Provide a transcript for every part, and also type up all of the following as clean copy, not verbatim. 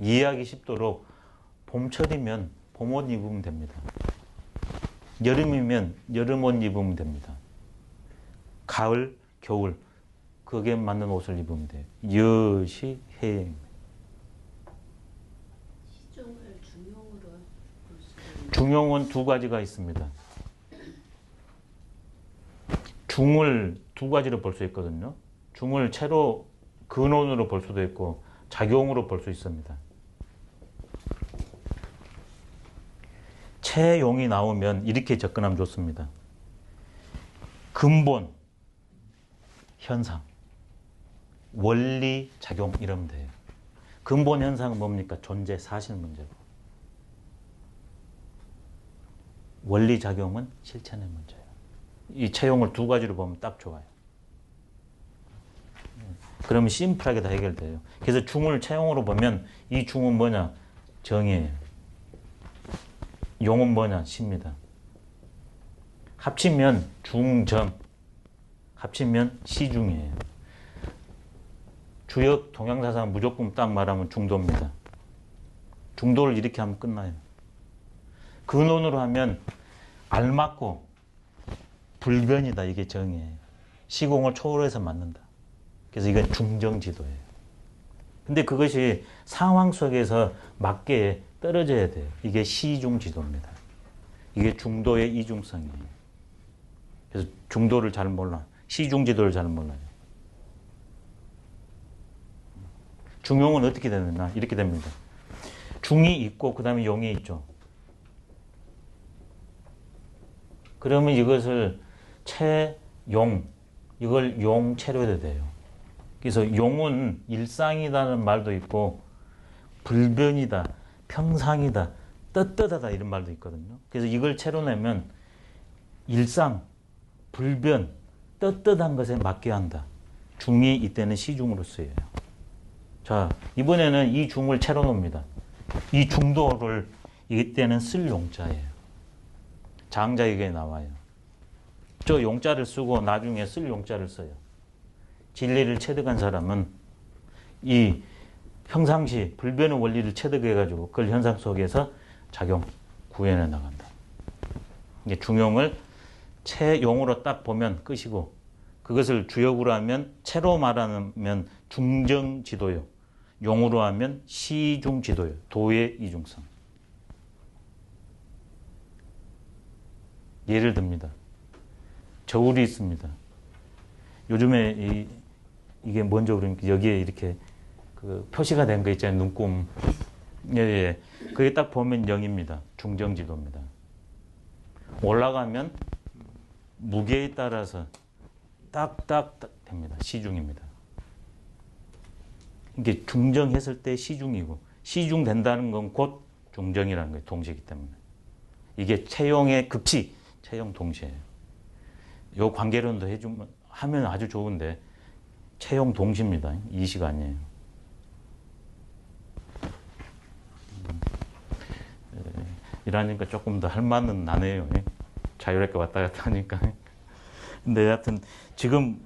이해하기 쉽도록 봄철이면 봄옷 입으면 됩니다. 여름이면 여름옷 입으면 됩니다. 가을, 겨울 거기에 맞는 옷을 입으면 돼요. 여시, 해. 시중을 중용으로 볼 수 있는 중용은 두 가지가 있습니다. 중을 두 가지로 볼 수 있거든요. 중을 채로 근원으로 볼 수도 있고 작용으로 볼 수 있습니다. 채용이 나오면 이렇게 접근하면 좋습니다. 근본, 현상, 원리, 작용 이러면 돼요. 근본 현상은 뭡니까? 존재, 사실 문제고. 원리, 작용은 실천의 문제예요. 이 채용을 두 가지로 보면 딱 좋아요. 그러면 심플하게 다 해결돼요. 그래서 중을 채용으로 보면 이 중은 뭐냐? 정이에요. 용은 뭐냐? 시입니다. 합치면 중정, 합치면 시중이에요. 주역 동양사상 무조건 딱 말하면 중도입니다. 중도를 이렇게 하면 끝나요. 근원으로 하면 알맞고 불변이다. 이게 정이에요. 시공을 초월해서 맞는다. 그래서 이건 중정지도예요. 근데 그것이 상황 속에서 맞게 떨어져야 돼요. 이게 시중지도입니다. 이게 중도의 이중성이에요. 그래서 중도를 잘 몰라. 시중지도를 잘 몰라요. 중용은 어떻게 되느냐? 이렇게 됩니다. 중이 있고 그 다음에 용이 있죠. 그러면 이것을 채용, 이걸 용채로 해야 돼요. 그래서 용은 일상이라는 말도 있고 불변이다, 평상이다, 떳떳하다 이런 말도 있거든요. 그래서 이걸 채로 내면 일상, 불변, 떳떳한 것에 맡겨야 한다. 중이 이때는 시중으로 쓰여요. 자, 이번에는 이 중을 채로 놓습니다. 이 중도를 이때는 쓸 용자예요. 장자에게 나와요. 저 용자를 쓰고 나중에 쓸 용자를 써요. 진리를 체득한 사람은 이 평상시 불변의 원리를 체득해가지고 그걸 현상 속에서 작용, 구현해 나간다. 이게 중용을 채용으로 딱 보면 끝이고 그것을 주역으로 하면 채로 말하면 중정지도요. 용으로 하면 시중지도요. 도의 이중성. 예를 듭니다. 저울이 있습니다. 요즘에 이게 뭔지 모르니까 여기에 이렇게 그 표시가 된 거 있잖아요. 눈금. 예, 예. 그게 딱 보면 0입니다. 중정지도입니다. 올라가면 무게에 따라서 딱딱 됩니다. 시중입니다. 이게 중정했을 때 시중이고 시중 된다는 건 곧 중정이라는 거예요. 동시이기 때문에. 이게 채용의 극치, 채용 동시예요. 요 관계론도 해주면 하면 아주 좋은데 채용 동시입니다. 이시가 아니에요. 이러니까 조금 더 할 맛은 나네요. 자유롭게 왔다 갔다 하니까. 근데 여하튼 지금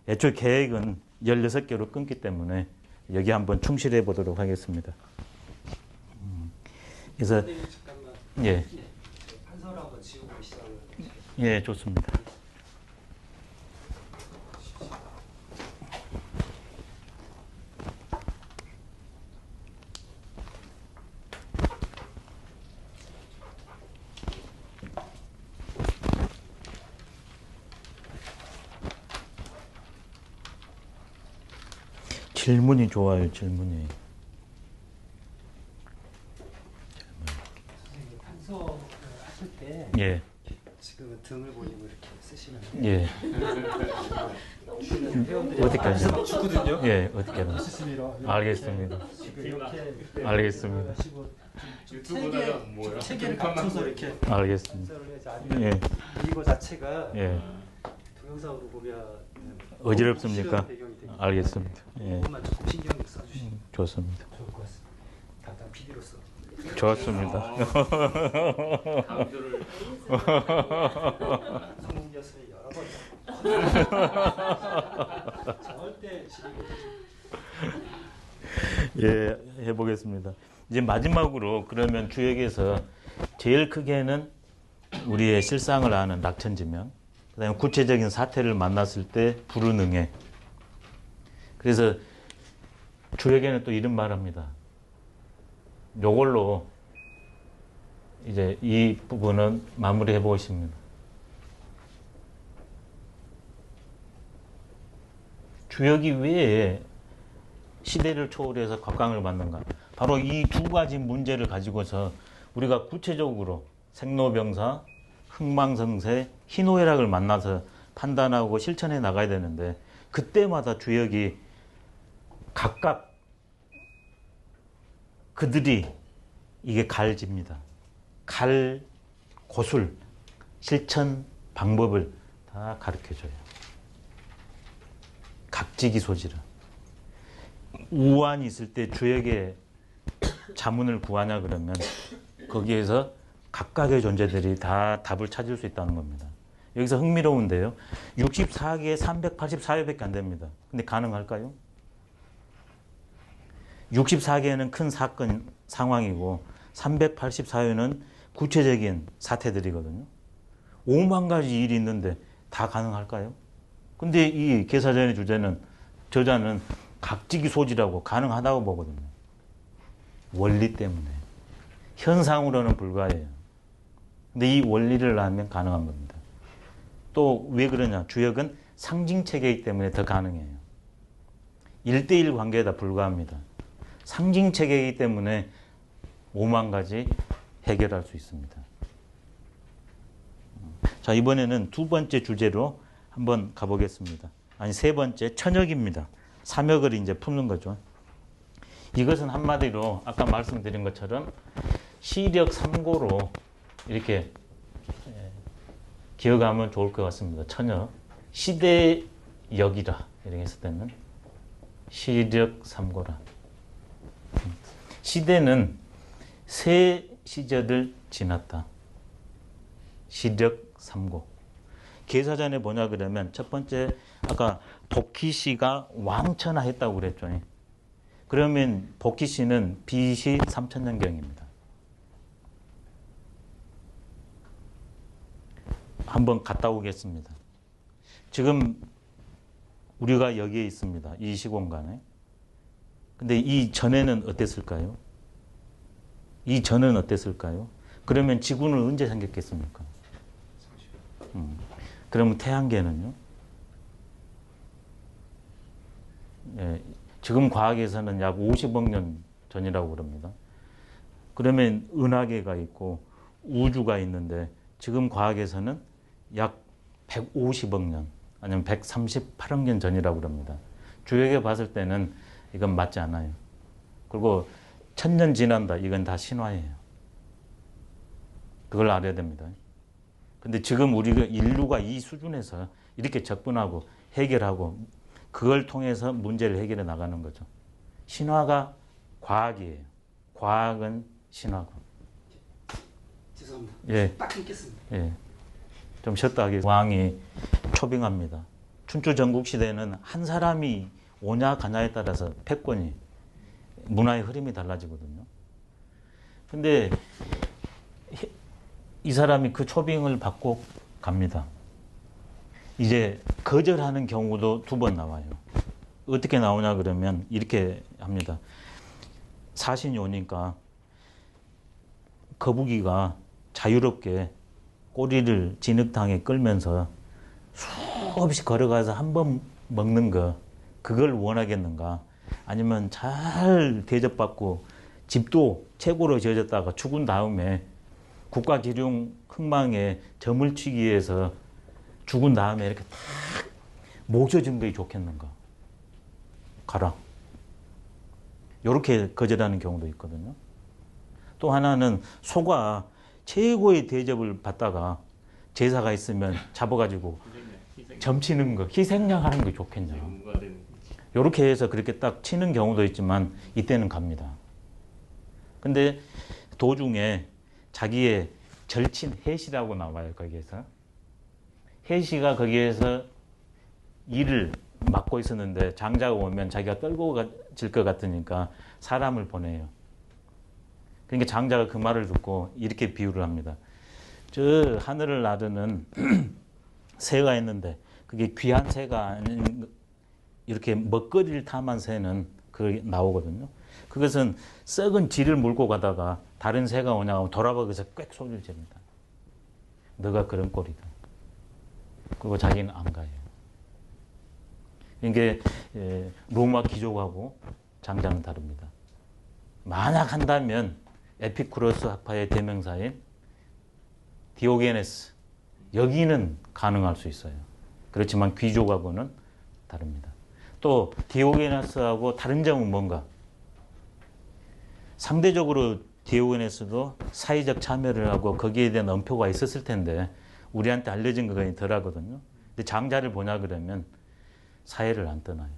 애초에 계획은 16개로 끊기 때문에 여기 한번 충실해 보도록 하겠습니다. 그래서 잠깐만. 예. 판서를 한번 지우고 시작을. 예, 좋습니다. 질문이 좋아요, 질문이. 선생님 판서 하실 때 예. 지금은 등을 보이고 이렇게 쓰시면 예. 어디까지? 죽거든요. 예, 어떻게 하면? 스스로 알겠습니다. 이렇게 알겠습니다. 유튜브가 뭐예요? 체계를 갖춰서 이렇게 알겠습니다. 판서를 해야지 아니면 예. 이거 자체가 예. 동영상으로 보면 어지럽습니까? 싫은 배경이 되니까 알겠습니다. 예. 그것만 조금 신경 써주시면 좋습니다. 좋을 것 같습니다. 담당 PD로서. 좋습니다. 강조를 성공이었으니 여러 번. 절대 지금 예, 해보겠습니다. 이제 마지막으로 그러면 주역에서 제일 크게는 우리의 실상을 아는 낙천지명, 그다음에 구체적인 사태를 만났을 때 불은응해. 그래서 주역에는 또 이런 말합니다. 요걸로 이제 이 부분은 마무리해 보겠습니다. 주역이 왜 시대를 초월해서 각광을 받는가? 바로 이 두 가지 문제를 가지고서 우리가 구체적으로 생로병사, 흥망성쇠, 희노애락을 만나서 판단하고 실천해 나가야 되는데 그때마다 주역이 각각 그들이 이게 갈집니다. 갈 고술, 실천 방법을 다 가르쳐줘요. 각지기소지라. 우환이 있을 때 주역의 자문을 구하냐 그러면 거기에서 각각의 존재들이 다 답을 찾을 수 있다는 겁니다. 여기서 흥미로운데요. 64개에 384회밖에 안 됩니다. 근데 가능할까요? 64개는 큰 사건 상황이고 384회는 구체적인 사태들이거든요. 5만 가지 일이 있는데 다 가능할까요? 근데 이 계사전의 저자는 각지기소지라고 가능하다고 보거든요. 원리 때문에. 현상으로는 불가해요. 근데 이 원리를 알면 가능한 겁니다. 또 왜 그러냐? 주역은 상징체계이기 때문에 더 가능해요. 1대1 관계에다 불과합니다. 상징체계이기 때문에 5만 가지 해결할 수 있습니다. 자, 이번에는 두 번째 주제로 한번 가보겠습니다. 아니, 세 번째, 천역입니다. 삼역을 이제 푸는 거죠. 이것은 한마디로 아까 말씀드린 것처럼 시력 3고로 이렇게 기억하면 좋을 것 같습니다. 천역. 시대역이라 이렇게 했을 때는 시력 3고라. 시대는 세 시절을 지났다. 시력 3고. 계사전에 뭐냐 그러면 첫 번째 아까 복희씨가 왕천하했다고 그랬죠. 그러면 복희씨는 BC 3000년경입니다. 한번 갔다 오겠습니다. 지금 우리가 여기에 있습니다. 이 시공간에. 근데 이 전에는 어땠을까요? 이 전은 어땠을까요? 그러면 지구는 언제 생겼겠습니까? 그러면 태양계는요? 예, 지금 과학에서는 약 50억 년 전이라고 그럽니다. 그러면 은하계가 있고 우주가 있는데 지금 과학에서는 약 150억 년 아니면 138억 년 전이라고 그럽니다. 주역에 봤을 때는 이건 맞지 않아요. 그리고 1000년 지난다. 이건 다 신화예요. 그걸 알아야 됩니다. 근데 지금 우리가 인류가 이 수준에서 이렇게 접근하고 해결하고 그걸 통해서 문제를 해결해 나가는 거죠. 신화가 과학이에요. 과학은 신화고. 죄송합니다. 예. 딱 끊겠습니다. 예. 좀 쉬었다 하겠습니다. 왕이 초빙합니다. 춘추 전국 시대는 한 사람이 오냐 가냐에 따라서 패권이 문화의 흐름이 달라지거든요. 근데 이 사람이 그 초빙을 받고 갑니다. 이제 거절하는 경우도 2번 나와요. 어떻게 나오냐 그러면 이렇게 합니다. 사신이 오니까 거북이가 자유롭게 꼬리를 진흙탕에 끌면서 수없이 걸어가서 한 번 먹는 거 그걸 원하겠는가? 아니면 잘 대접받고 집도 최고로 지어졌다가 죽은 다음에 국가기룡 흥망에 점을 치기 위해서 죽은 다음에 이렇게 딱 모셔준 게 좋겠는가? 가라. 이렇게 거절하는 경우도 있거든요. 또 하나는 소가 최고의 대접을 받다가 제사가 있으면 잡아가지고 점치는 거, 희생양 하는 게 좋겠냐. 이렇게 해서 그렇게 딱 치는 경우도 있지만 이때는 갑니다. 근데 도중에 자기의 절친 혜시라고 나와요. 거기에서. 혜시가 거기에서 일을 맡고 있었는데 장자가 오면 자기가 떨고 무너질 것 같으니까 사람을 보내요. 그러니까 장자가 그 말을 듣고 이렇게 비유를 합니다. 저 하늘을 나르는 새가 있는데 그게 귀한 새가 아닌 이렇게 먹거리를 탐한 새는 그게 나오거든요. 그것은 썩은 쥐를 몰고 가다가 다른 새가 오냐고 돌아보고서 꽥 소리를 지릅니다. 너가 그런 꼴이다. 그리고 자기는 안 가요. 이게 로마 귀족하고 장자는 다릅니다. 만약 한다면 에피쿠로스 학파의 대명사인 디오게네스 여기는 가능할 수 있어요. 그렇지만 귀족하고는 다릅니다. 또 디오게네스하고 다른 점은 뭔가? 상대적으로 디오게네스도 사회적 참여를 하고 거기에 대한 엄표가 있었을 텐데 우리한테 알려진 것이 덜하거든요. 근데 장자를 보냐 그러면 사회를 안 떠나요.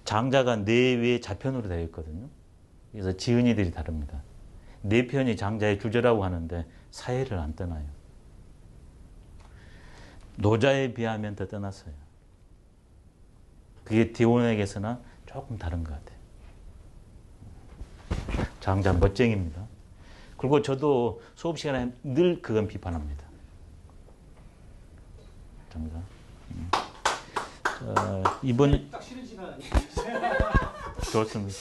장자가 내외 자편으로 되어 있거든요. 그래서 지은이들이 다릅니다. 네 편이 장자의 주제라고 하는데 사회를 안 떠나요. 노자에 비하면 더 떠났어요. 그게 디오네에게서나 조금 다른 것 같아요. 장자 멋쟁입니다. 그리고 저도 수업 시간에 늘 그건 비판합니다. 장자. 자, 이번 딱 쉬는 시간 아니에요? 좋습니다.